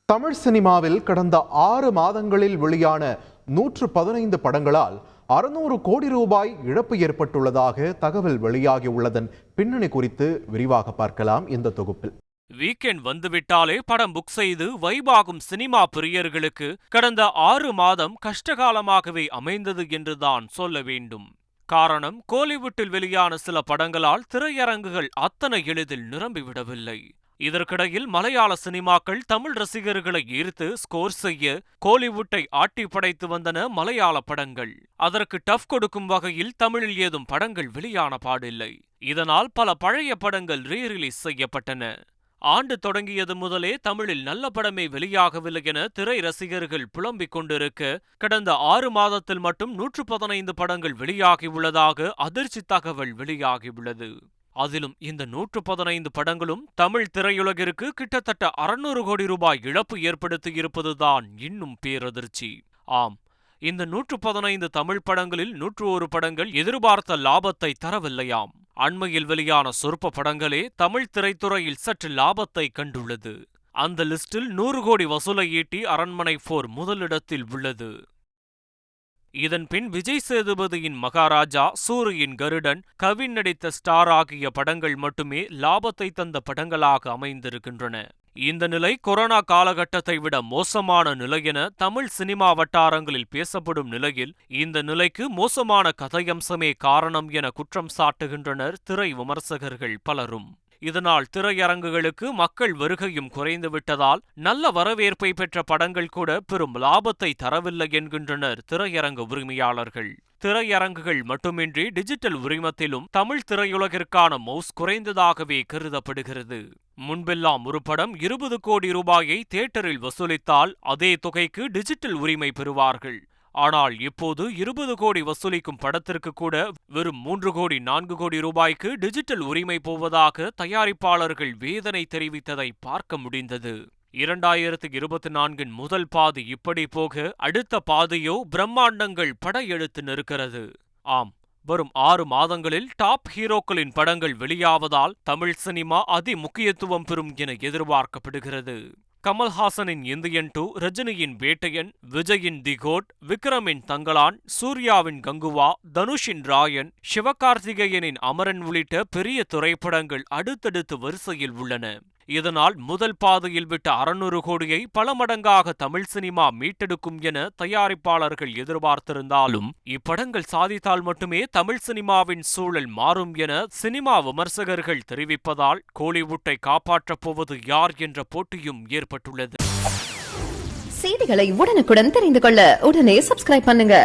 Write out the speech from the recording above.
தமிழ் சினிமாவில் கடந்த 6 மாதங்களில் வெளியான 115 படங்களால் 600 கோடி ரூபாய் இழப்பு ஏற்பட்டுள்ளதாக தகவல் வெளியாகியுள்ளதன் பின்னணி குறித்து விரிவாக பார்க்கலாம் இந்த தொகுப்பில். வீக்கெண்ட் வந்துவிட்டாலே படம் புக் செய்து வைபாகும் சினிமா பிரியர்களுக்கு கடந்த 6 மாதம் கஷ்டகாலமாகவே அமைந்தது என்றுதான் சொல்ல வேண்டும். காரணம், கோலிவுட்டில் வெளியான சில படங்களால் திரையரங்குகள் அத்தனை எளிதில் நிரம்பிவிடவில்லை. இதற்கிடையில் மலையாள சினிமாக்கள் தமிழ் ரசிகர்களை ஈர்த்து ஸ்கோர் செய்ய கோலிவுட்டை ஆட்டி படைத்து வந்தன மலையாள படங்கள். அதற்கு டஃப் கொடுக்கும் வகையில் தமிழில் ஏதும் படங்கள் வெளியான பாடில்லை. இதனால் பல பழைய படங்கள் ரீரிலீஸ் செய்யப்பட்டன. ஆண்டு தொடங்கியது முதலே தமிழில் நல்ல படமே வெளியாகவில்லை என திரை ரசிகர்கள் புலம்பிக் கொண்டிருக்க, கடந்த 6 மாதத்தில் மட்டும் 115 படங்கள் வெளியாகியுள்ளதாக அதிர்ச்சி தகவல் வெளியாகியுள்ளது. அதிலும் இந்த 115 படங்களும் தமிழ் திரையுலகிற்கு கிட்டத்தட்ட 600 கோடி ரூபாய் இழப்பு ஏற்படுத்தியிருப்பதுதான் இன்னும் பேரதிர்ச்சி. ஆம், இந்த 115 தமிழ் படங்களில் 101 படங்கள் எதிர்பார்த்த லாபத்தை தரவில்லையாம். அண்மையில் வெளியான சொற்ப படங்களே தமிழ் திரைத்துறையில் சற்று லாபத்தை கண்டுள்ளது. அந்த லிஸ்டில் 100 கோடி வசூலை ஈட்டி அரண்மனை 4 முதலிடத்தில் உள்ளது. இதன்பின் விஜய் சேதுபதியின் மகாராஜா, சூரியின் கருடன், கவின் நடித்த ஸ்டார் ஆகிய படங்கள் மட்டுமே லாபத்தை தந்த படங்களாக அமைந்திருக்கின்றன. இந்த நிலை கொரோனா காலகட்டத்தை விட மோசமான நிலை என தமிழ் சினிமா வட்டாரங்களில் பேசப்படும் நிலையில், இந்த நிலைக்கு மோசமான கதையம்சமே காரணம் என குற்றம் சாட்டுகின்றனர் திரை விமர்சகர்கள் பலரும். இதனால் திரையரங்குகளுக்கு மக்கள் வருகையும் குறைந்துவிட்டதால் நல்ல வரவேற்பை பெற்ற படங்கள் கூட பெரும் லாபத்தை தரவில்லை என்கின்றனர் திரையரங்கு உரிமையாளர்கள். திரையரங்குகள் மட்டுமின்றி டிஜிட்டல் உரிமத்திலும் தமிழ் திரையுலகிற்கான மவுஸ் குறைந்ததாகவே கருதப்படுகிறது. முன்பெல்லாம் ஒரு படம் 20 கோடி ரூபாயை தியேட்டரில் வசூலித்தால் அதே தொகைக்கு டிஜிட்டல் உரிமை பெறுவார்கள். ஆனால் இப்போது 20 கோடி வசூலிக்கும் படத்திற்கு கூட வெறும் 3 கோடி 4 கோடி ரூபாய்க்கு டிஜிட்டல் உரிமை போவதாக தயாரிப்பாளர்கள் வேதனை தெரிவித்ததை பார்க்க முடிந்தது. 2024 முதல் பாதி இப்படி போக, அடுத்த பாதியோ பிரம்மாண்டங்கள் படையெடுத்து நிற்கிறது. ஆம், வரும் 6 மாதங்களில் டாப் ஹீரோக்களின் படங்கள் வெளியாவதால் தமிழ் சினிமா அதி முக்கியத்துவம் பெறும் என எதிர்பார்க்கப்படுகிறது. கமல்ஹாசனின் இந்தியன் 2, ரஜினியின் வேட்டையன், விஜயின் தி கோட், விக்ரமின் தங்கலான், சூர்யாவின் கங்குவா, தனுஷின் ராயன், சிவகார்த்திகேயனின் அமரன் உள்ளிட்ட பெரிய திரைப்படங்கள் அடுத்தடுத்து வரிசையில் உள்ளன. இதனால் முதல் பாதையில் விட்ட 600 கோடியை பல மடங்காக தமிழ் சினிமா மீட்டெடுக்கும் என தயாரிப்பாளர்கள் எதிர்பார்த்திருந்தாலும், இப்படங்கள் சாதித்தால் மட்டுமே தமிழ் சினிமாவின் சூழல் மாறும் என சினிமா விமர்சகர்கள் தெரிவிப்பதால் கோலிவுட்டை காப்பாற்றப் போவது யார் என்ற போட்டியும் ஏற்பட்டுள்ளது. செய்திகளை உடனுக்குடன் தெரிந்து கொள்ள உடனே சப்ஸ்கிரைப் பண்ணுங்க.